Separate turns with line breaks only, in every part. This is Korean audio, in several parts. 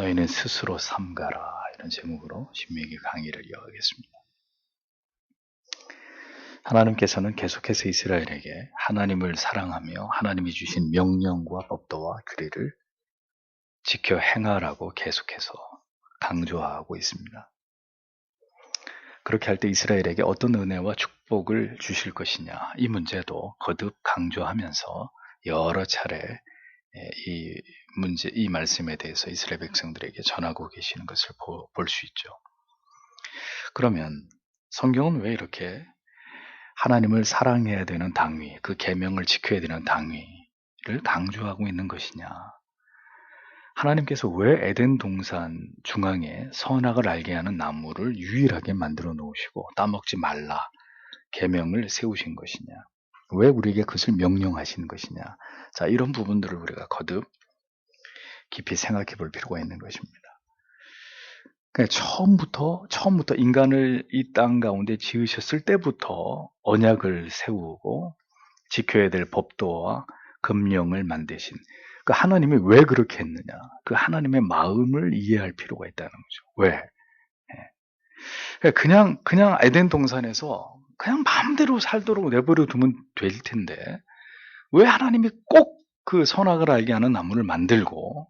너희는 스스로 삼가라. 이런 제목으로 신명기 강의를 이어가겠습니다. 하나님께서는 계속해서 이스라엘에게 하나님을 사랑하며 하나님이 주신 명령과 법도와 규례를 지켜 행하라고 계속해서 강조하고 있습니다. 그렇게 할 때 이스라엘에게 어떤 은혜와 축복을 주실 것이냐, 이 문제도 거듭 강조하면서 여러 차례 이 말씀에 대해서 이스라엘 백성들에게 전하고 계시는 것을 볼 수 있죠. 그러면 성경은 왜 이렇게 하나님을 사랑해야 되는 당위, 그 계명을 지켜야 되는 당위를 강조하고 있는 것이냐? 하나님께서 왜 에덴 동산 중앙에 선악을 알게 하는 나무를 유일하게 만들어 놓으시고 따먹지 말라 계명을 세우신 것이냐? 왜 우리에게 그것을 명령하신 것이냐? 자, 이런 부분들을 우리가 거듭 깊이 생각해 볼 필요가 있는 것입니다. 그러니까 처음부터 인간을 이 땅 가운데 지으셨을 때부터 언약을 세우고 지켜야 될 법도와 금령을 만드신 그 하나님이 왜 그렇게 했느냐? 그 하나님의 마음을 이해할 필요가 있다는 거죠. 왜? 그냥 에덴 동산에서 그냥 마음대로 살도록 내버려 두면 될 텐데 왜 하나님이 꼭 그 선악을 알게 하는 나무를 만들고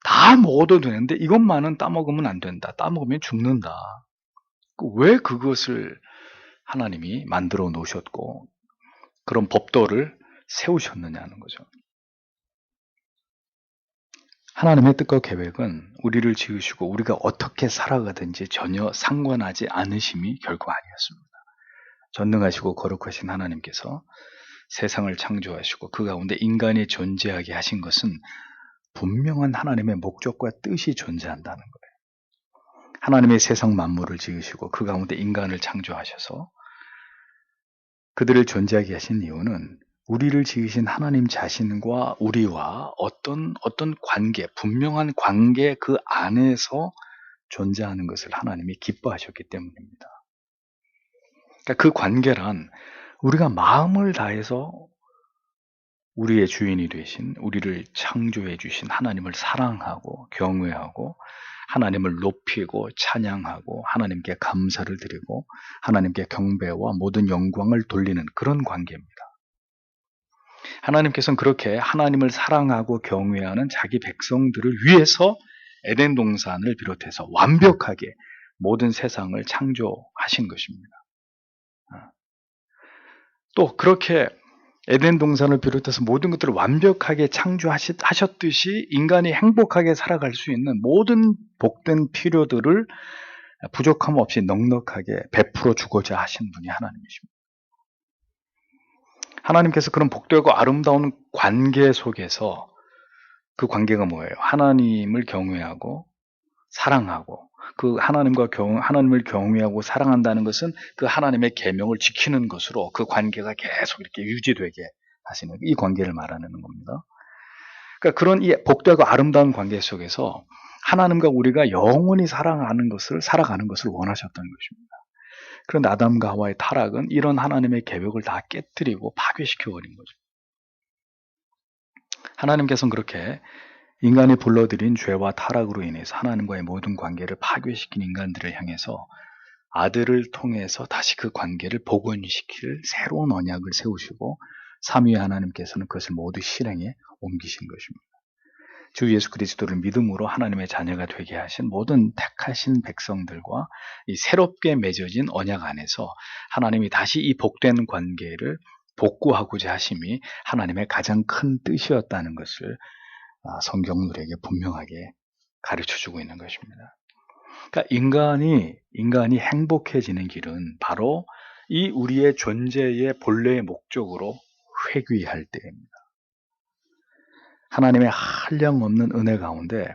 다 먹어도 되는데 이것만은 따먹으면 안 된다. 따먹으면 죽는다. 왜 그것을 하나님이 만들어 놓으셨고 그런 법도를 세우셨느냐는 거죠. 하나님의 뜻과 계획은 우리를 지으시고 우리가 어떻게 살아가든지 전혀 상관하지 않으심이 결코 아니었습니다. 전능하시고 거룩하신 하나님께서 세상을 창조하시고 그 가운데 인간이 존재하게 하신 것은 분명한 하나님의 목적과 뜻이 존재한다는 거예요. 하나님의 세상 만물을 지으시고 그 가운데 인간을 창조하셔서 그들을 존재하게 하신 이유는 우리를 지으신 하나님 자신과 우리와 어떤 관계, 분명한 관계 그 안에서 존재하는 것을 하나님이 기뻐하셨기 때문입니다. 그러니까 그 관계란 우리가 마음을 다해서 우리의 주인이 되신 우리를 창조해 주신 하나님을 사랑하고 경외하고 하나님을 높이고 찬양하고 하나님께 감사를 드리고 하나님께 경배와 모든 영광을 돌리는 그런 관계입니다. 하나님께서는 그렇게 하나님을 사랑하고 경외하는 자기 백성들을 위해서 에덴 동산을 비롯해서 완벽하게 모든 세상을 창조하신 것입니다. 또 그렇게 에덴 동산을 비롯해서 모든 것들을 완벽하게 창조하셨듯이 인간이 행복하게 살아갈 수 있는 모든 복된 필요들을 부족함 없이 넉넉하게 베풀어 주고자 하신 분이 하나님이십니다. 하나님께서 그런 복되고 아름다운 관계 속에서 그 관계가 뭐예요? 하나님을 경외하고 사랑하고 그 하나님을 경외하고 사랑한다는 것은 그 하나님의 계명을 지키는 것으로 그 관계가 계속 이렇게 유지되게 하시는 이 관계를 말하는 겁니다. 그러니까 그런 이 복되고 아름다운 관계 속에서 하나님과 우리가 영원히 살아가는 것을 원하셨던 것입니다. 그런데 아담과 하와의 타락은 이런 하나님의 계획을 다 깨뜨리고 파괴시켜버린 거죠. 하나님께서는 그렇게 인간이 불러들인 죄와 타락으로 인해서 하나님과의 모든 관계를 파괴시킨 인간들을 향해서 아들을 통해서 다시 그 관계를 복원시킬 새로운 언약을 세우시고 삼위의 하나님께서는 그것을 모두 실행에 옮기신 것입니다. 주 예수 그리스도를 믿음으로 하나님의 자녀가 되게 하신 모든 택하신 백성들과 이 새롭게 맺어진 언약 안에서 하나님이 다시 이 복된 관계를 복구하고자 하심이 하나님의 가장 큰 뜻이었다는 것을 성경은 우리에게 분명하게 가르쳐주고 있는 것입니다. 그러니까 인간이 행복해지는 길은 바로 이 우리의 존재의 본래의 목적으로 회귀할 때입니다. 하나님의 한량없는 은혜 가운데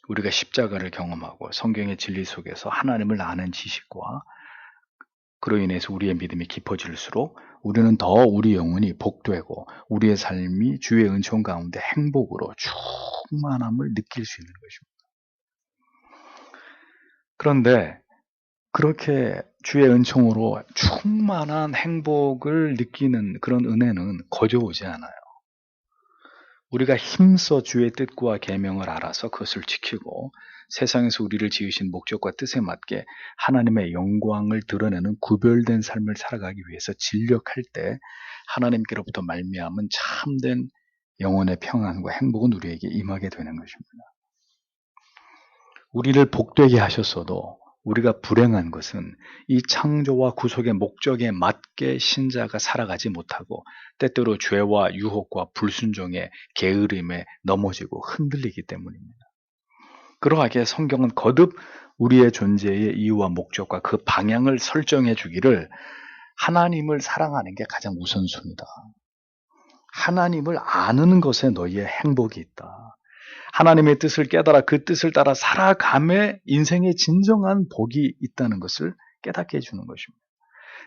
우리가 십자가를 경험하고 성경의 진리 속에서 하나님을 아는 지식과 그로 인해서 우리의 믿음이 깊어질수록 우리는 더 우리 영혼이 복되고 우리의 삶이 주의 은총 가운데 행복으로 충만함을 느낄 수 있는 것입니다. 그런데 그렇게 주의 은총으로 충만한 행복을 느끼는 그런 은혜는 거저 오지 않아요. 우리가 힘써 주의 뜻과 계명을 알아서 그것을 지키고 세상에서 우리를 지으신 목적과 뜻에 맞게 하나님의 영광을 드러내는 구별된 삶을 살아가기 위해서 진력할 때 하나님께로부터 말미암은 참된 영혼의 평안과 행복은 우리에게 임하게 되는 것입니다. 우리를 복되게 하셨어도 우리가 불행한 것은 이 창조와 구속의 목적에 맞게 신자가 살아가지 못하고 때때로 죄와 유혹과 불순종의 게으름에 넘어지고 흔들리기 때문입니다. 그러하기에 성경은 거듭 우리의 존재의 이유와 목적과 그 방향을 설정해 주기를 하나님을 사랑하는 게 가장 우선순위다. 하나님을 아는 것에 너희의 행복이 있다. 하나님의 뜻을 깨달아 그 뜻을 따라 살아감에 인생의 진정한 복이 있다는 것을 깨닫게 해주는 것입니다.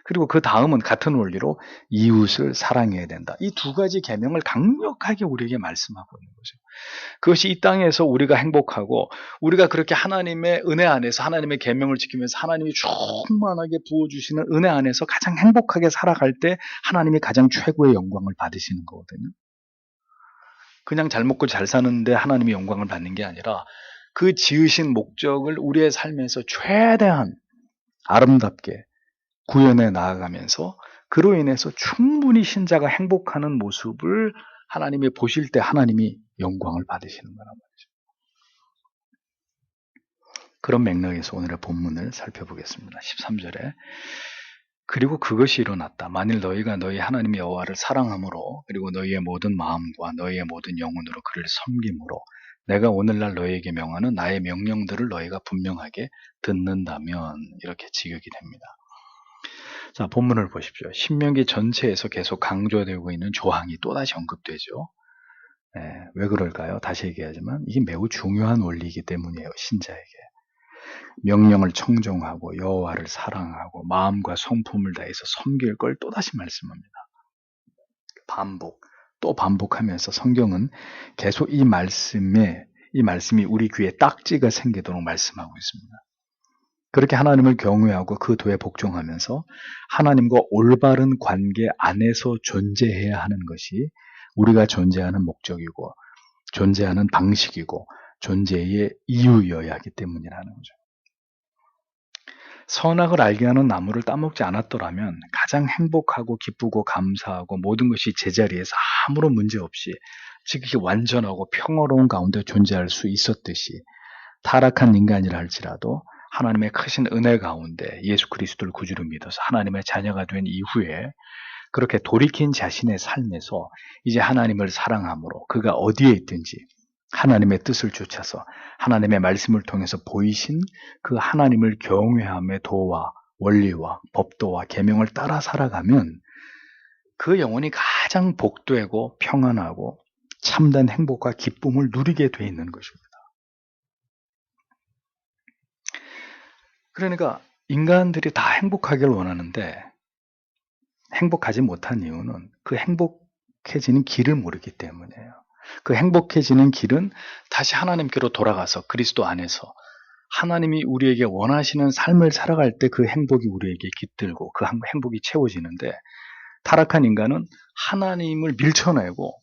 그리고 그 다음은 같은 원리로 이웃을 사랑해야 된다. 이 두 가지 계명을 강력하게 우리에게 말씀하고 있는 거죠. 그것이 이 땅에서 우리가 행복하고 우리가 그렇게 하나님의 은혜 안에서 하나님의 계명을 지키면서 하나님이 충만하게 부어주시는 은혜 안에서 가장 행복하게 살아갈 때 하나님이 가장 최고의 영광을 받으시는 거거든요. 그냥 잘 먹고 잘 사는데 하나님이 영광을 받는 게 아니라 그 지으신 목적을 우리의 삶에서 최대한 아름답게 구현해 나아가면서 그로 인해서 충분히 신자가 행복하는 모습을 하나님이 보실 때 하나님이 영광을 받으시는 거란 말이죠. 그런 맥락에서 오늘의 본문을 살펴보겠습니다. 13절에 그리고 그것이 일어났다. 만일 너희가 너희 하나님 여호와를 사랑함으로 그리고 너희의 모든 마음과 너희의 모든 영혼으로 그를 섬김으로 내가 오늘날 너희에게 명하는 나의 명령들을 너희가 분명하게 듣는다면 이렇게 직역이 됩니다. 자, 본문을 보십시오. 신명기 전체에서 계속 강조되고 있는 조항이 또다시 언급되죠. 왜 그럴까요? 다시 얘기하지만 이게 매우 중요한 원리이기 때문이에요. 신자에게. 명령을 청종하고 여호와를 사랑하고 마음과 성품을 다해서 섬길 걸 또다시 말씀합니다. 또 반복하면서 성경은 계속 이 말씀이 우리 귀에 딱지가 생기도록 말씀하고 있습니다. 그렇게 하나님을 경외하고 그 도에 복종하면서 하나님과 올바른 관계 안에서 존재해야 하는 것이 우리가 존재하는 목적이고 존재하는 방식이고 존재의 이유여야 하기 때문이라는 거죠. 선악을 알게 하는 나무를 따먹지 않았더라면 가장 행복하고 기쁘고 감사하고 모든 것이 제자리에서 아무런 문제 없이 지극히 완전하고 평화로운 가운데 존재할 수 있었듯이 타락한 인간이라 할지라도 하나님의 크신 은혜 가운데 예수 그리스도를 구주로 믿어서 하나님의 자녀가 된 이후에 그렇게 돌이킨 자신의 삶에서 이제 하나님을 사랑함으로 그가 어디에 있든지 하나님의 뜻을 쫓아서 하나님의 말씀을 통해서 보이신 그 하나님을 경외함의 도와 원리와 법도와 계명을 따라 살아가면 그 영혼이 가장 복되고 평안하고 참된 행복과 기쁨을 누리게 돼 있는 것입니다. 그러니까 인간들이 다 행복하기를 원하는데 행복하지 못한 이유는 그 행복해지는 길을 모르기 때문이에요. 그 행복해지는 길은 다시 하나님께로 돌아가서 그리스도 안에서 하나님이 우리에게 원하시는 삶을 살아갈 때 그 행복이 우리에게 깃들고 그 행복이 채워지는데 타락한 인간은 하나님을 밀쳐내고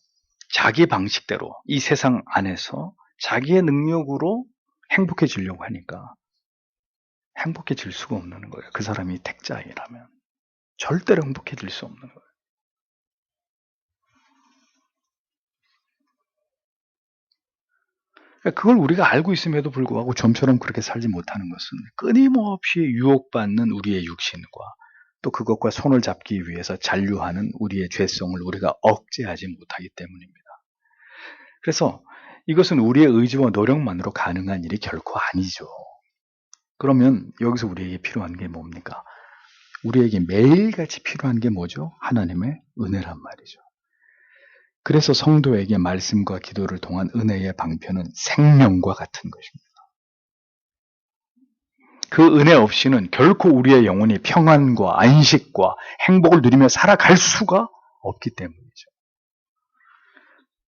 자기 방식대로 이 세상 안에서 자기의 능력으로 행복해지려고 하니까 행복해질 수가 없는 거예요. 그 사람이 택자이라면 절대로 행복해질 수 없는 거예요. 그걸 우리가 알고 있음에도 불구하고 좀처럼 그렇게 살지 못하는 것은 끊임없이 유혹받는 우리의 육신과 또 그것과 손을 잡기 위해서 잔류하는 우리의 죄성을 우리가 억제하지 못하기 때문입니다. 그래서 이것은 우리의 의지와 노력만으로 가능한 일이 결코 아니죠. 그러면 여기서 우리에게 필요한 게 뭡니까? 우리에게 매일같이 필요한 게 뭐죠? 하나님의 은혜란 말이죠. 그래서 성도에게 말씀과 기도를 통한 은혜의 방편은 생명과 같은 것입니다. 그 은혜 없이는 결코 우리의 영혼이 평안과 안식과 행복을 누리며 살아갈 수가 없기 때문이죠.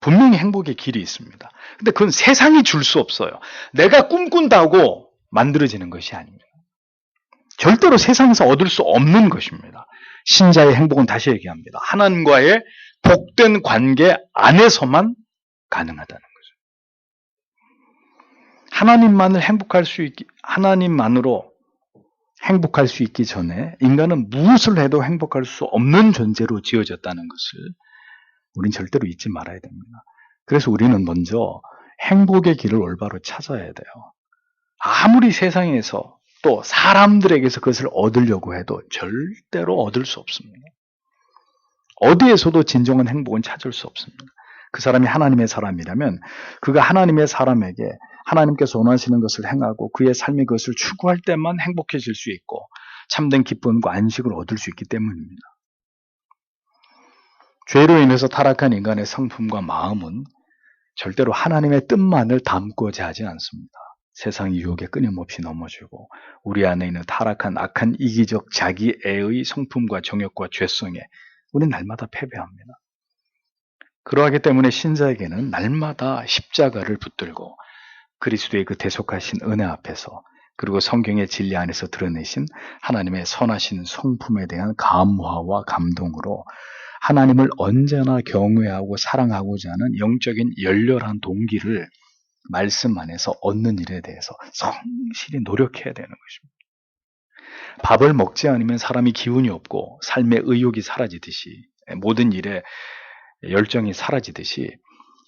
분명히 행복의 길이 있습니다. 근데 그건 세상이 줄 수 없어요. 내가 꿈꾼다고 만들어지는 것이 아닙니다. 절대로 세상에서 얻을 수 없는 것입니다. 신자의 행복은 다시 얘기합니다. 하나님과의 복된 관계 안에서만 가능하다는 거죠. 하나님만으로 행복할 수 있기 전에 인간은 무엇을 해도 행복할 수 없는 존재로 지어졌다는 것을 우린 절대로 잊지 말아야 됩니다. 그래서 우리는 먼저 행복의 길을 올바로 찾아야 돼요. 아무리 세상에서 또 사람들에게서 그것을 얻으려고 해도 절대로 얻을 수 없습니다. 어디에서도 진정한 행복은 찾을 수 없습니다. 그 사람이 하나님의 사람이라면 그가 하나님의 사람에게 하나님께서 원하시는 것을 행하고 그의 삶이 그것을 추구할 때만 행복해질 수 있고 참된 기쁨과 안식을 얻을 수 있기 때문입니다. 죄로 인해서 타락한 인간의 성품과 마음은 절대로 하나님의 뜻만을 담고자 하지 않습니다. 세상 유혹에 끊임없이 넘어지고 우리 안에 있는 타락한 악한 이기적 자기애의 성품과 정욕과 죄성에 우리는 날마다 패배합니다. 그러하기 때문에 신자에게는 날마다 십자가를 붙들고 그리스도의 그 대속하신 은혜 앞에서 그리고 성경의 진리 안에서 드러내신 하나님의 선하신 성품에 대한 감화와 감동으로 하나님을 언제나 경외하고 사랑하고자 하는 영적인 열렬한 동기를 말씀 안에서 얻는 일에 대해서 성실히 노력해야 되는 것입니다. 밥을 먹지 않으면 사람이 기운이 없고 삶의 의욕이 사라지듯이 모든 일에 열정이 사라지듯이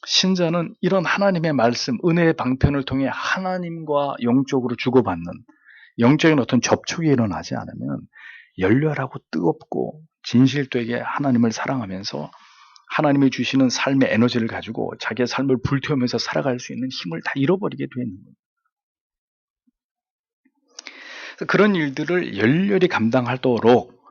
신자는 이런 하나님의 말씀, 은혜의 방편을 통해 하나님과 영적으로 주고받는 영적인 어떤 접촉이 일어나지 않으면 열렬하고 뜨겁고 진실되게 하나님을 사랑하면서 하나님이 주시는 삶의 에너지를 가지고 자기의 삶을 불태우면서 살아갈 수 있는 힘을 다 잃어버리게 되는 거예요. 그런 일들을 열렬히 감당하도록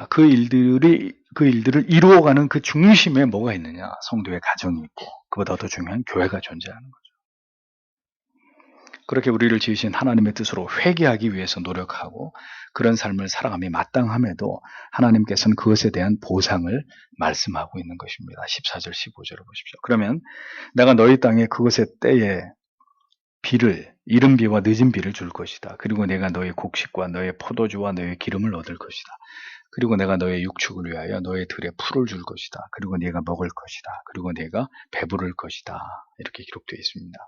그 일들을 이루어가는 그 중심에 뭐가 있느냐? 성도의 가정이 있고 그보다 더 중요한 교회가 존재하는 거죠. 그렇게 우리를 지으신 하나님의 뜻으로 회개하기 위해서 노력하고 그런 삶을 살아감이 마땅함에도 하나님께서는 그것에 대한 보상을 말씀하고 있는 것입니다. 14절 15절을 보십시오. 그러면 내가 너희 땅에 그것의 때에 비를 이른 비와 늦은 비를 줄 것이다. 그리고 내가 너의 곡식과 너의 포도주와 너의 기름을 얻을 것이다. 그리고 내가 너의 육축을 위하여 너의 들에 풀을 줄 것이다. 그리고 네가 먹을 것이다. 그리고 네가 배부를 것이다. 이렇게 기록되어 있습니다.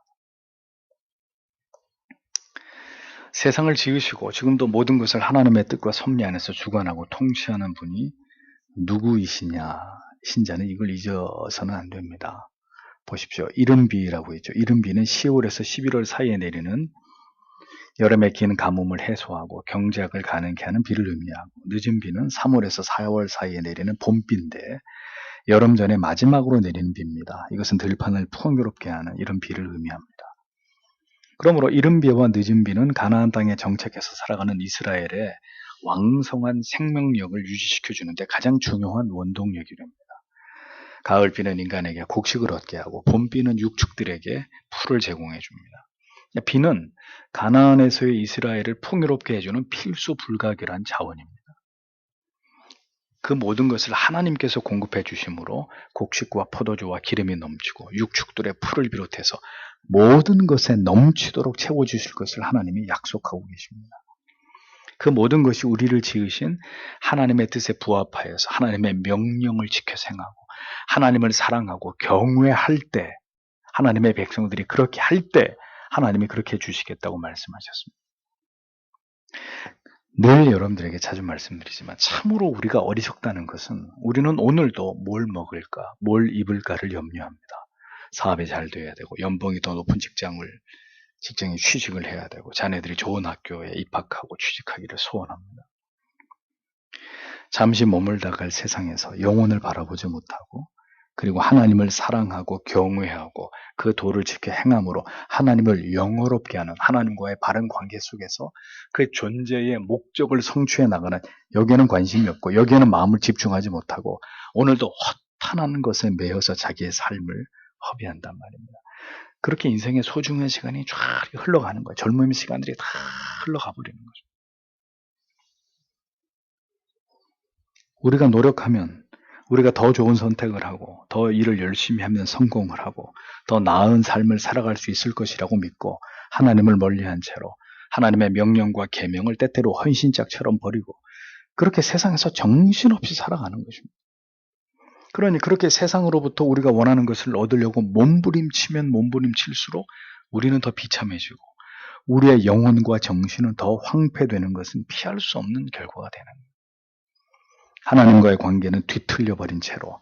세상을 지으시고 지금도 모든 것을 하나님의 뜻과 섭리 안에서 주관하고 통치하는 분이 누구이시냐? 신자는 이걸 잊어서는 안 됩니다. 보십시오. 이른비라고 있죠. 이른비는 10월에서 11월 사이에 내리는 여름에 긴 가뭄을 해소하고 경작을 가능케 하는 비를 의미하고, 늦은 비는 3월에서 4월 사이에 내리는 봄비인데 여름 전에 마지막으로 내리는 비입니다. 이것은 들판을 풍요롭게 하는 이런 비를 의미합니다. 그러므로 이른 비와 늦은 비는 가나안 땅에 정착해서 살아가는 이스라엘의 왕성한 생명력을 유지시켜주는데 가장 중요한 원동력이 됩니다. 가을비는 인간에게 곡식을 얻게 하고 봄비는 육축들에게 풀을 제공해 줍니다. 비는 가나안에서의 이스라엘을 풍요롭게 해주는 필수 불가결한 자원입니다. 그 모든 것을 하나님께서 공급해 주심으로 곡식과 포도주와 기름이 넘치고 육축들의 풀을 비롯해서 모든 것에 넘치도록 채워주실 것을 하나님이 약속하고 계십니다. 그 모든 것이 우리를 지으신 하나님의 뜻에 부합하여서 하나님의 명령을 지켜서 행하고 하나님을 사랑하고 경외할 때, 하나님의 백성들이 그렇게 할 때 하나님이 그렇게 해주시겠다고 말씀하셨습니다. 늘 여러분들에게 자주 말씀드리지만 참으로 우리가 어리석다는 것은 우리는 오늘도 뭘 먹을까, 뭘 입을까를 염려합니다. 사업이 잘 돼야 되고 연봉이 더 높은 직장에 취직을 해야 되고 자녀들이 좋은 학교에 입학하고 취직하기를 소원합니다. 잠시 머물다 갈 세상에서 영혼을 바라보지 못하고 그리고 하나님을 사랑하고 경외하고 그 도를 지켜 행함으로 하나님을 영화롭게 하는 하나님과의 바른 관계 속에서 그 존재의 목적을 성취해 나가는, 여기에는 관심이 없고 여기에는 마음을 집중하지 못하고 오늘도 허탄한 것에 매여서 자기의 삶을 허비한단 말입니다. 그렇게 인생의 소중한 시간이 쫙 흘러가는 거예요. 젊음의 시간들이 다 흘러가 버리는 거죠. 우리가 노력하면 우리가 더 좋은 선택을 하고 더 일을 열심히 하면 성공을 하고 더 나은 삶을 살아갈 수 있을 것이라고 믿고 하나님을 멀리한 채로 하나님의 명령과 계명을 때때로 헌신짝처럼 버리고 그렇게 세상에서 정신없이 살아가는 것입니다. 그러니 그렇게 세상으로부터 우리가 원하는 것을 얻으려고 몸부림치면 몸부림칠수록 우리는 더 비참해지고 우리의 영혼과 정신은 더 황폐되는 것은 피할 수 없는 결과가 되는 거예요. 하나님과의 관계는 뒤틀려버린 채로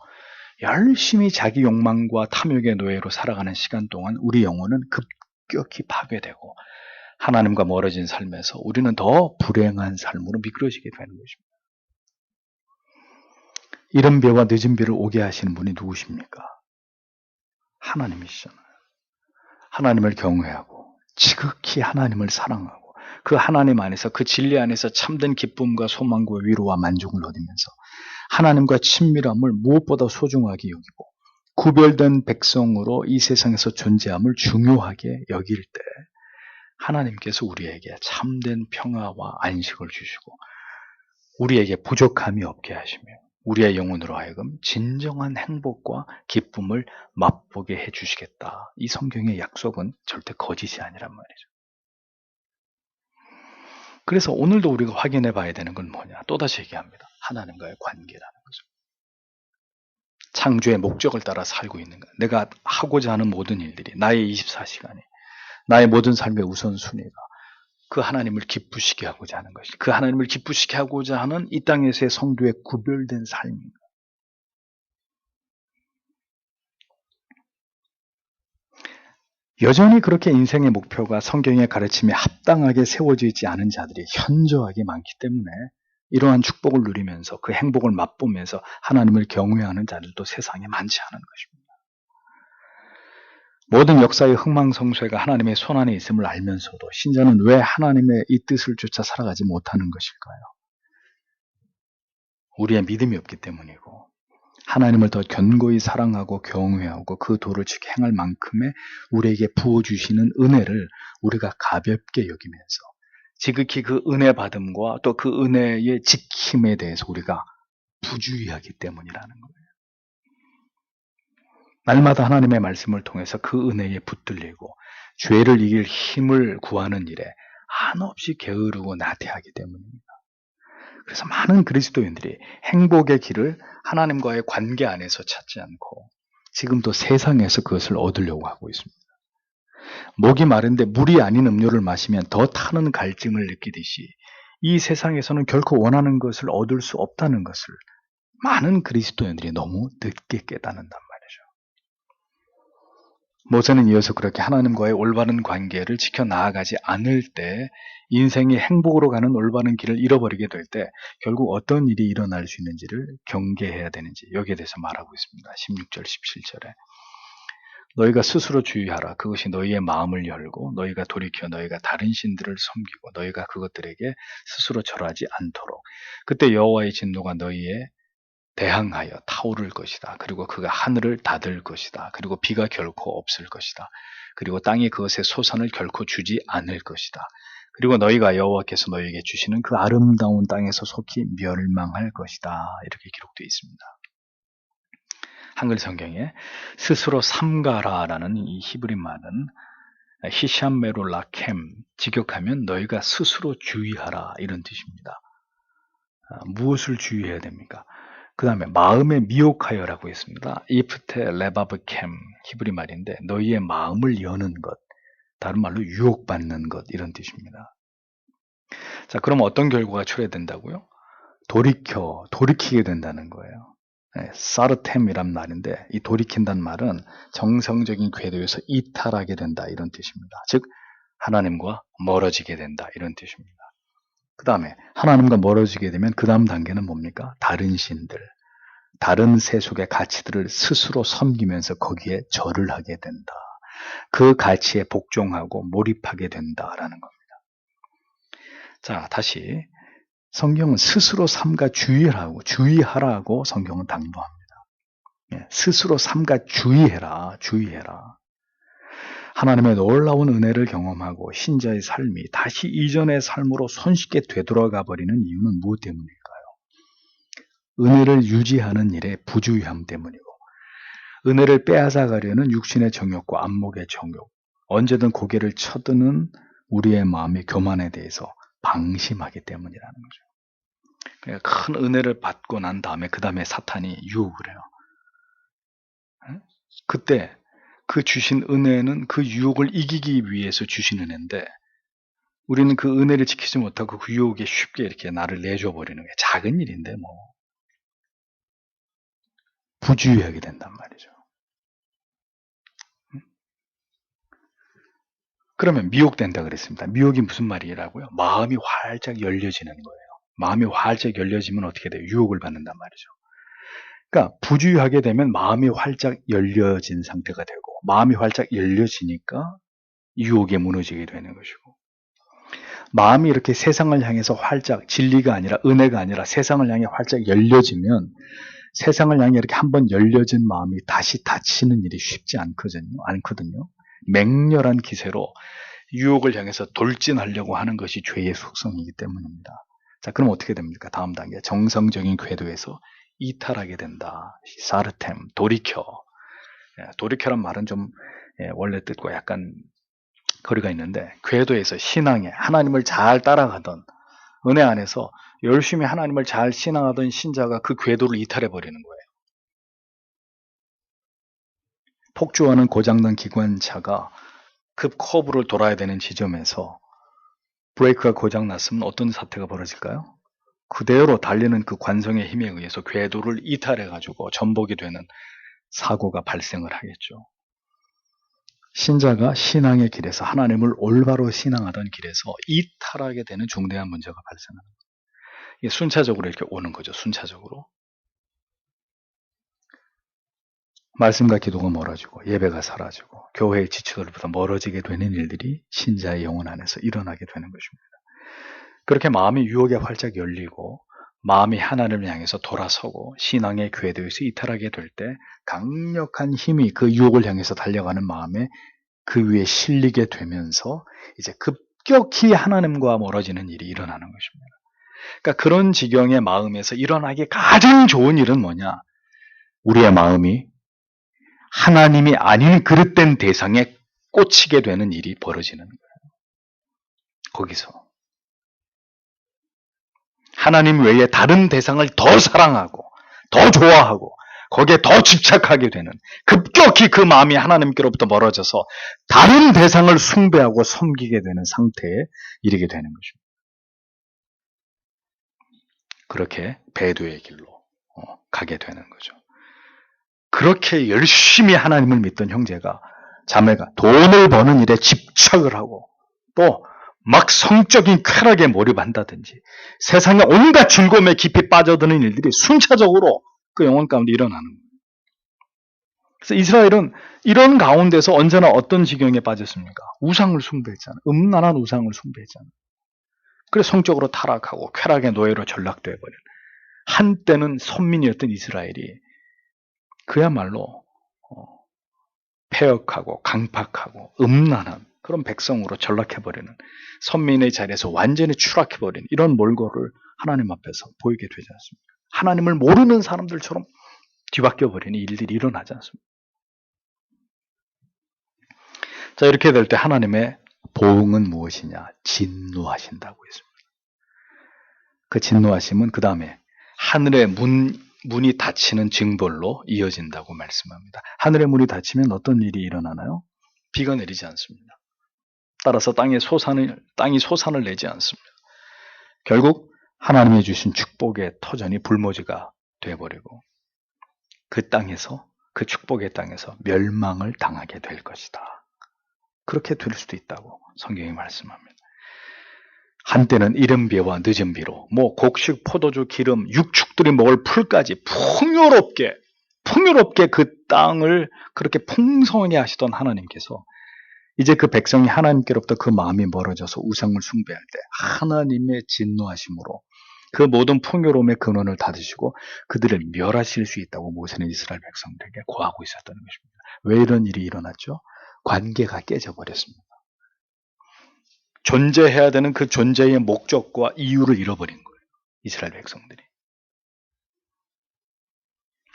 열심히 자기 욕망과 탐욕의 노예로 살아가는 시간 동안 우리 영혼은 급격히 파괴되고 하나님과 멀어진 삶에서 우리는 더 불행한 삶으로 미끄러지게 되는 것입니다. 이른 비와 늦은 비를 오게 하시는 분이 누구십니까? 하나님이시잖아요. 하나님을 경외하고 지극히 하나님을 사랑하고 그 하나님 안에서 그 진리 안에서 참된 기쁨과 소망과 위로와 만족을 얻으면서 하나님과 친밀함을 무엇보다 소중하게 여기고 구별된 백성으로 이 세상에서 존재함을 중요하게 여길 때 하나님께서 우리에게 참된 평화와 안식을 주시고 우리에게 부족함이 없게 하시며 우리의 영혼으로 하여금 진정한 행복과 기쁨을 맛보게 해주시겠다. 이 성경의 약속은 절대 거짓이 아니란 말이죠. 그래서 오늘도 우리가 확인해 봐야 되는 건 뭐냐? 또다시 얘기합니다. 하나님과의 관계라는 거죠. 창조의 목적을 따라 살고 있는 것. 내가 하고자 하는 모든 일들이 나의 24시간이 나의 모든 삶의 우선순위가 그 하나님을 기쁘시게 하고자 하는 것이 그 하나님을 기쁘시게 하고자 하는 이 땅에서의 성도의 구별된 삶입니다. 여전히 그렇게 인생의 목표가 성경의 가르침에 합당하게 세워지지 않은 자들이 현저하게 많기 때문에 이러한 축복을 누리면서 그 행복을 맛보면서 하나님을 경외하는 자들도 세상에 많지 않은 것입니다. 모든 역사의 흥망성쇠가 하나님의 손안에 있음을 알면서도 신자는 왜 하나님의 이 뜻을 쫓아 살아가지 못하는 것일까요? 우리의 믿음이 없기 때문이고 하나님을 더 견고히 사랑하고 경외하고 그 도를 지켜 행할 만큼의 우리에게 부어주시는 은혜를 우리가 가볍게 여기면서 지극히 그 은혜 받음과 또 그 은혜의 지킴에 대해서 우리가 부주의하기 때문이라는 거예요. 날마다 하나님의 말씀을 통해서 그 은혜에 붙들리고 죄를 이길 힘을 구하는 일에 한없이 게으르고 나태하기 때문입니다. 그래서 많은 그리스도인들이 행복의 길을 하나님과의 관계 안에서 찾지 않고 지금도 세상에서 그것을 얻으려고 하고 있습니다. 목이 마른데 물이 아닌 음료를 마시면 더 타는 갈증을 느끼듯이 이 세상에서는 결코 원하는 것을 얻을 수 없다는 것을 많은 그리스도인들이 너무 늦게 깨닫는단 말이죠. 모세는 이어서 그렇게 하나님과의 올바른 관계를 지켜 나아가지 않을 때 인생이 행복으로 가는 올바른 길을 잃어버리게 될 때 결국 어떤 일이 일어날 수 있는지를 경계해야 되는지 여기에 대해서 말하고 있습니다. 16절, 17절에 너희가 스스로 주의하라. 그것이 너희의 마음을 열고 너희가 돌이켜 너희가 다른 신들을 섬기고 너희가 그것들에게 스스로 절하지 않도록 그때 여호와의 진노가 너희에 대항하여 타오를 것이다. 그리고 그가 하늘을 닫을 것이다. 그리고 비가 결코 없을 것이다. 그리고 땅이 그것의 소산을 결코 주지 않을 것이다. 그리고 너희가 여호와께서 너희에게 주시는 그 아름다운 땅에서 속히 멸망할 것이다. 이렇게 기록되어 있습니다. 한글 성경에 스스로 삼가라라는 이 히브리 말은 히샴메롤라켐 직역하면 너희가 스스로 주의하라 이런 뜻입니다. 무엇을 주의해야 됩니까? 그 다음에 마음에 미혹하여라고 했습니다. 이프테 레바브캠 히브리 말인데 너희의 마음을 여는 것, 다른 말로 유혹받는 것 이런 뜻입니다. 자, 그럼 어떤 결과가 초래된다고요? 돌이키게 된다는 거예요. 사르템이란 말인데 이 돌이킨다는 말은 정성적인 궤도에서 이탈하게 된다 이런 뜻입니다. 즉 하나님과 멀어지게 된다 이런 뜻입니다. 그 다음에 하나님과 멀어지게 되면 그 다음 단계는 뭡니까? 다른 신들, 다른 세속의 가치들을 스스로 섬기면서 거기에 절을 하게 된다. 그 가치에 복종하고 몰입하게 된다라는 겁니다. 자, 다시 성경은 스스로 삼가 주의하라고 성경은 당부합니다. 스스로 삼가 주의해라. 하나님의 놀라운 은혜를 경험하고 신자의 삶이 다시 이전의 삶으로 손쉽게 되돌아가 버리는 이유는 무엇 때문일까요? 은혜를 유지하는 일에 부주의함 때문이고 은혜를 빼앗아가려는 육신의 정욕과 안목의 정욕, 언제든 고개를 쳐드는 우리의 마음의 교만에 대해서 방심하기 때문이라는 거죠. 그러니까 큰 은혜를 받고 난 다음에 그 다음에 사탄이 유혹을 해요. 그때 그 주신 은혜는 그 유혹을 이기기 위해서 주신 은혜인데 우리는 그 은혜를 지키지 못하고 그 유혹에 쉽게 이렇게 나를 내줘 버리는 게 작은 일인데 뭐 부주의하게 된단 말이죠. 그러면 미혹된다 그랬습니다. 미혹이 무슨 말이라고요? 마음이 활짝 열려지는 거예요. 마음이 활짝 열려지면 어떻게 돼요? 유혹을 받는단 말이죠. 그러니까 부주의하게 되면 마음이 활짝 열려진 상태가 되고 마음이 활짝 열려지니까 유혹에 무너지게 되는 것이고 마음이 이렇게 세상을 향해서 활짝 진리가 아니라 은혜가 아니라 세상을 향해 활짝 열려지면 세상을 향해 이렇게 한번 열려진 마음이 다시 닫히는 일이 쉽지 않거든요. 맹렬한 기세로 유혹을 향해서 돌진하려고 하는 것이 죄의 속성이기 때문입니다. 자, 그럼 어떻게 됩니까? 다음 단계 정성적인 궤도에서 이탈하게 된다. 사르템, 돌이켜. 돌이켜란 말은 좀 원래 뜻과 약간 거리가 있는데 궤도에서 신앙에 하나님을 잘 따라가던 은혜 안에서 열심히 하나님을 잘 신앙하던 신자가 그 궤도를 이탈해 버리는 거예요. 폭주하는 고장난 기관차가 급 커브를 돌아야 되는 지점에서 브레이크가 고장났으면 어떤 사태가 벌어질까요? 그대로 달리는 그 관성의 힘에 의해서 궤도를 이탈해가지고 전복이 되는 사고가 발생을 하겠죠. 신자가 신앙의 길에서 하나님을 올바로 신앙하던 길에서 이탈하게 되는 중대한 문제가 발생합니다. 이게 순차적으로 이렇게 오는 거죠. 순차적으로. 말씀과 기도가 멀어지고 예배가 사라지고 교회의 지체들보다 멀어지게 되는 일들이 신자의 영혼 안에서 일어나게 되는 것입니다. 그렇게 마음이 유혹에 활짝 열리고 마음이 하나님을 향해서 돌아서고 신앙의 궤도에서 이탈하게 될 때 강력한 힘이 그 유혹을 향해서 달려가는 마음에 그 위에 실리게 되면서 이제 급격히 하나님과 멀어지는 일이 일어나는 것입니다. 그러니까 그런 지경의 마음에서 일어나기 가장 좋은 일은 뭐냐? 우리의 마음이 하나님이 아닌 그릇된 대상에 꽂히게 되는 일이 벌어지는 거예요. 거기서. 하나님 외에 다른 대상을 더 사랑하고 더 좋아하고 거기에 더 집착하게 되는 급격히 그 마음이 하나님께로부터 멀어져서 다른 대상을 숭배하고 섬기게 되는 상태에 이르게 되는 것입니다. 그렇게 배도의 길로 가게 되는 거죠. 그렇게 열심히 하나님을 믿던 형제가 자매가 돈을 버는 일에 집착을 하고 또 막 성적인 쾌락에 몰입한다든지 세상의 온갖 즐거움에 깊이 빠져드는 일들이 순차적으로 그 영혼 가운데 일어나는 거예요. 그래서 이스라엘은 이런 가운데서 언제나 어떤 지경에 빠졌습니까? 우상을 숭배했잖아요. 음란한 우상을 숭배했잖아요. 그래서 성적으로 타락하고 쾌락의 노예로 전락되어 버린 한때는 선민이었던 이스라엘이 그야말로 폐역하고 강팍하고 음란한 그런 백성으로 전락해버리는 선민의 자리에서 완전히 추락해버린 이런 몰골을 하나님 앞에서 보이게 되지 않습니까? 하나님을 모르는 사람들처럼 뒤바뀌어버리는 일들이 일어나지 않습니까? 자, 이렇게 될 때 하나님의 보응은 무엇이냐? 진노하신다고 했습니다. 그 진노하심은 그 다음에 하늘의 문이 닫히는 징벌로 이어진다고 말씀합니다. 하늘의 문이 닫히면 어떤 일이 일어나나요? 비가 내리지 않습니다. 따라서 땅이 솟아를 내지 않습니다. 결국 하나님이 주신 축복의 터전이 불모지가 되어버리고 그 땅에서 그 축복의 땅에서 멸망을 당하게 될 것이다. 그렇게 될 수도 있다고 성경이 말씀합니다. 한때는 이른 비와 늦은 비로 곡식, 포도주, 기름, 육축들이 먹을 풀까지 풍요롭게 그 땅을 그렇게 풍성하게 하시던 하나님께서 이제 그 백성이 하나님께로부터 그 마음이 멀어져서 우상을 숭배할 때 하나님의 진노하심으로 그 모든 풍요로움의 근원을 닫으시고 그들을 멸하실 수 있다고 모세는 이스라엘 백성들에게 고하고 있었다는 것입니다. 왜 이런 일이 일어났죠? 관계가 깨져버렸습니다. 존재해야 되는 그 존재의 목적과 이유를 잃어버린 거예요. 이스라엘 백성들이.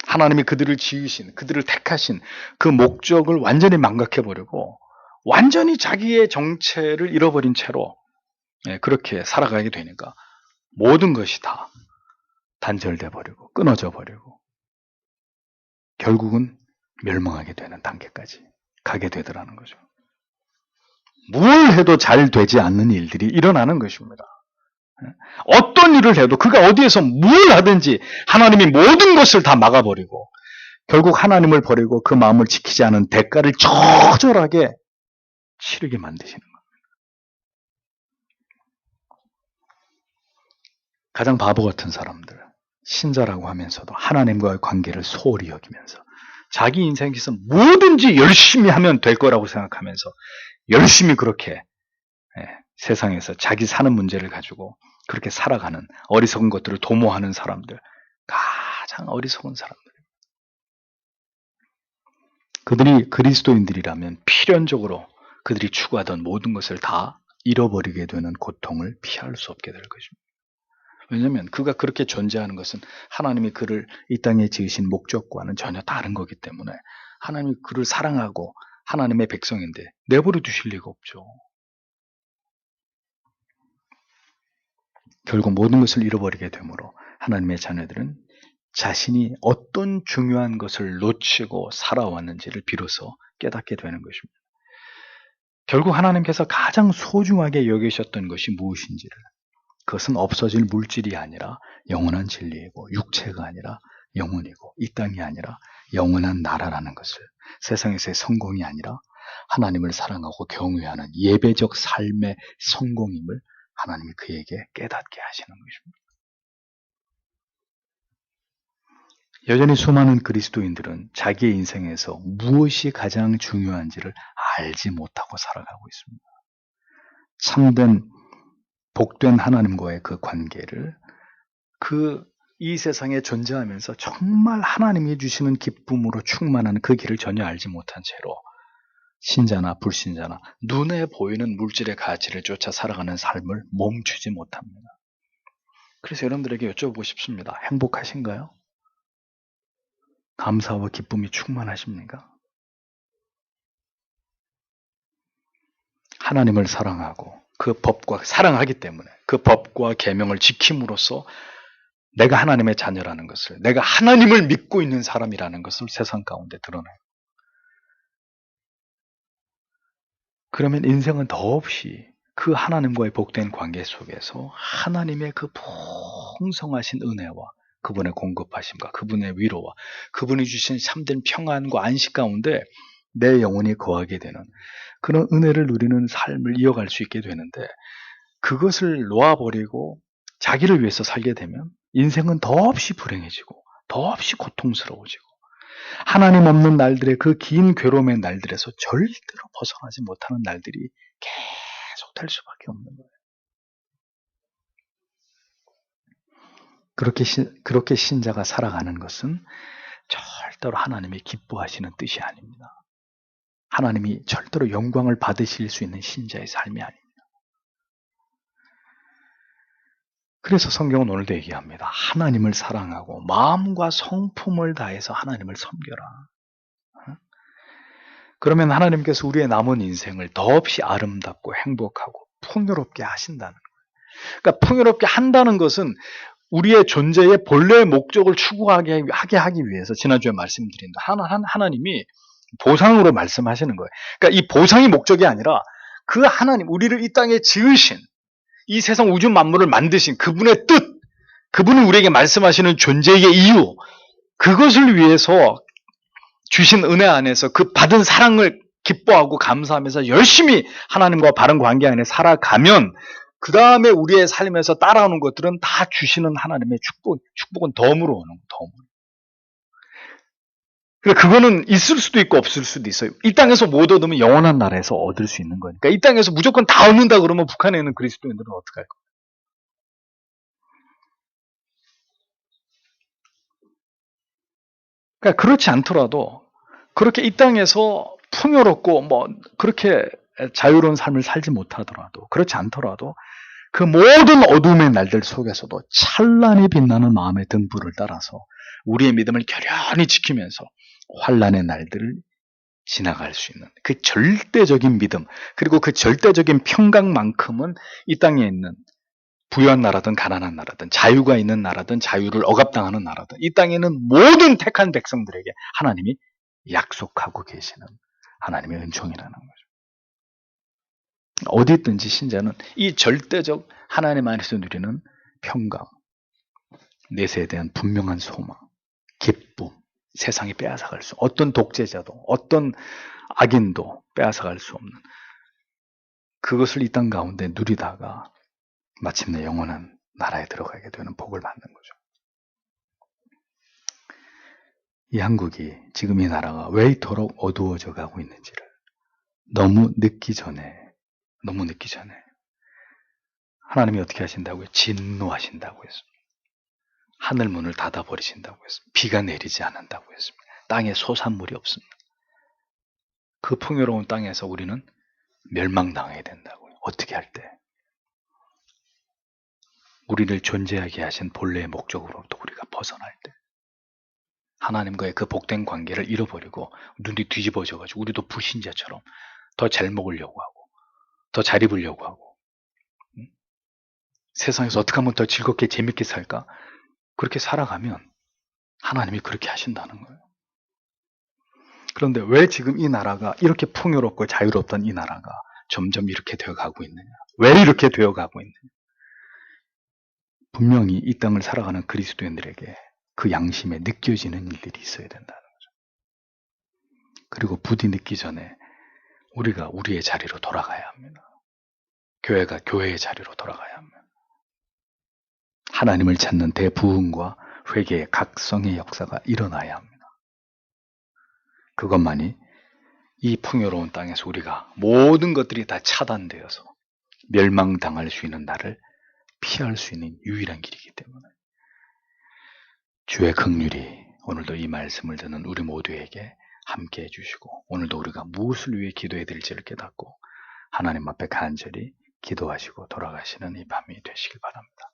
하나님이 그들을 지으신, 그들을 택하신 그 목적을 완전히 망각해버리고 완전히 자기의 정체를 잃어버린 채로 그렇게 살아가게 되니까 모든 것이 다 단절돼 버리고 끊어져 버리고 결국은 멸망하게 되는 단계까지 가게 되더라는 거죠. 뭘 해도 잘 되지 않는 일들이 일어나는 것입니다. 어떤 일을 해도 그가 어디에서 뭘 하든지 하나님이 모든 것을 다 막아버리고 결국 하나님을 버리고 그 마음을 지키지 않은 대가를 처절하게 치르게 만드시는 겁니다. 가장 바보 같은 사람들, 신자라고 하면서도 하나님과의 관계를 소홀히 여기면서 자기 인생에서 뭐든지 열심히 하면 될 거라고 생각하면서 열심히 그렇게 세상에서 자기 사는 문제를 가지고 그렇게 살아가는 어리석은 것들을 도모하는 사람들, 가장 어리석은 사람들입니다. 그들이 그리스도인들이라면 필연적으로 그들이 추구하던 모든 것을 다 잃어버리게 되는 고통을 피할 수 없게 될 것입니다. 왜냐하면 그가 그렇게 존재하는 것은 하나님이 그를 이 땅에 지으신 목적과는 전혀 다른 거기 때문에 하나님이 그를 사랑하고 하나님의 백성인데 내버려 두실 리가 없죠. 결국 모든 것을 잃어버리게 되므로 하나님의 자녀들은 자신이 어떤 중요한 것을 놓치고 살아왔는지를 비로소 깨닫게 되는 것입니다. 결국 하나님께서 가장 소중하게 여기셨던 것이 무엇인지를, 그것은 없어질 물질이 아니라 영원한 진리이고 육체가 아니라 영혼이고 이 땅이 아니라 영원한 나라라는 것을, 세상에서의 성공이 아니라 하나님을 사랑하고 경외하는 예배적 삶의 성공임을 하나님이 그에게 깨닫게 하시는 것입니다. 여전히 수많은 그리스도인들은 자기의 인생에서 무엇이 가장 중요한지를 알지 못하고 살아가고 있습니다. 참된 복된 하나님과의 그 관계를 이 세상에 존재하면서 정말 하나님이 주시는 기쁨으로 충만한 그 길을 전혀 알지 못한 채로 신자나 불신자나 눈에 보이는 물질의 가치를 쫓아 살아가는 삶을 멈추지 못합니다. 그래서 여러분들에게 여쭤보고 싶습니다. 행복하신가요? 감사와 기쁨이 충만하십니까? 하나님을 사랑하고 그 법과 사랑하기 때문에 그 법과 계명을 지킴으로써 내가 하나님의 자녀라는 것을, 내가 하나님을 믿고 있는 사람이라는 것을 세상 가운데 드러내요. 그러면 인생은 더없이 그 하나님과의 복된 관계 속에서 하나님의 그 풍성하신 은혜와 그분의 공급하심과 그분의 위로와 그분이 주신 참된 평안과 안식 가운데 내 영혼이 거하게 되는 그런 은혜를 누리는 삶을 이어갈 수 있게 되는데, 그것을 놓아버리고 자기를 위해서 살게 되면 인생은 더없이 불행해지고 더없이 고통스러워지고 하나님 없는 날들의 그 긴 괴로움의 날들에서 절대로 벗어나지 못하는 날들이 계속 될 수밖에 없는 거예요. 그렇게 신자가 살아가는 것은 절대로 하나님이 기뻐하시는 뜻이 아닙니다. 하나님이 절대로 영광을 받으실 수 있는 신자의 삶이 아닙니다. 그래서 성경은 오늘도 얘기합니다. 하나님을 사랑하고 마음과 성품을 다해서 하나님을 섬겨라. 그러면 하나님께서 우리의 남은 인생을 더없이 아름답고 행복하고 풍요롭게 하신다는 거예요. 그러니까 풍요롭게 한다는 것은 우리의 존재의 본래의 목적을 추구하게 하기 위해서 지난주에 말씀드린 하나님이 보상으로 말씀하시는 거예요. 그러니까 이 보상이 목적이 아니라 그 하나님, 우리를 이 땅에 지으신, 이 세상 우주 만물을 만드신 그분의 뜻, 그분은 우리에게 말씀하시는 존재의 이유, 그것을 위해서 주신 은혜 안에서 그 받은 사랑을 기뻐하고 감사하면서 열심히 하나님과 바른 관계 안에 살아가면 그 다음에 우리의 삶에서 따라오는 것들은 다 주시는 하나님의 축복은 덤으로 오는 거예요. 덤으로. 그러니까 그거는 있을 수도 있고 없을 수도 있어요. 이 땅에서 못 얻으면 영원한 나라에서 얻을 수 있는 거니까. 이 땅에서 무조건 다 얻는다 그러면 북한에 있는 그리스도인들은 어떻게 할 거예요? 그러니까 그렇지 않더라도 그렇게 이 땅에서 풍요롭고 그렇게 자유로운 삶을 살지 못하더라도, 그렇지 않더라도 그 모든 어둠의 날들 속에서도 찬란히 빛나는 마음의 등불을 따라서 우리의 믿음을 결연히 지키면서 환란의 날들을 지나갈 수 있는 그 절대적인 믿음, 그리고 그 절대적인 평강만큼은 이 땅에 있는 부유한 나라든 가난한 나라든 자유가 있는 나라든 자유를 억압당하는 나라든 이 땅에 있는 모든 택한 백성들에게 하나님이 약속하고 계시는 하나님의 은총이라는 거죠. 어디 있든지 신자는 이 절대적 하나님 안에서 누리는 평강, 내세에 대한 분명한 소망, 기쁨, 세상이 빼앗아갈 수, 어떤 독재자도, 어떤 악인도 빼앗아갈 수 없는 그것을 이 땅 가운데 누리다가 마침내 영원한 나라에 들어가게 되는 복을 받는 거죠. 이 한국이, 지금 이 나라가 왜 이토록 어두워져 가고 있는지를 너무 늦기 전에 하나님이 어떻게 하신다고요? 진노하신다고 했습니다. 하늘 문을 닫아버리신다고 했습니다. 비가 내리지 않는다고 했습니다. 땅에 소산물이 없습니다. 그 풍요로운 땅에서 우리는 멸망당하게 된다고요. 어떻게 할 때? 우리를 존재하게 하신 본래의 목적으로부터 우리가 벗어날 때, 하나님과의 그 복된 관계를 잃어버리고 눈이 뒤집어져가지고 우리도 불신자처럼 더 잘 먹으려고 하고 더 잘 입으려고 하고 세상에서 어떻게 하면 더 즐겁게 재밌게 살까? 그렇게 살아가면 하나님이 그렇게 하신다는 거예요. 그런데 왜 지금 이 나라가 이렇게 풍요롭고 자유롭던 이 나라가 점점 이렇게 되어가고 있느냐? 왜 이렇게 되어가고 있느냐? 분명히 이 땅을 살아가는 그리스도인들에게 그 양심에 느껴지는 일들이 있어야 된다는 거죠. 그리고 부디 늦기 전에 우리가 우리의 자리로 돌아가야 합니다. 교회가 교회의 자리로 돌아가야 합니다. 하나님을 찾는 대부흥과 회개의 각성의 역사가 일어나야 합니다. 그것만이 이 풍요로운 땅에서 우리가 모든 것들이 다 차단되어서 멸망당할 수 있는 날을 피할 수 있는 유일한 길이기 때문에 주의 긍휼이 오늘도 이 말씀을 듣는 우리 모두에게 함께 해주시고 오늘도 우리가 무엇을 위해 기도해야 될지를 깨닫고 하나님 앞에 간절히 기도하시고 돌아가시는 이 밤이 되시길 바랍니다.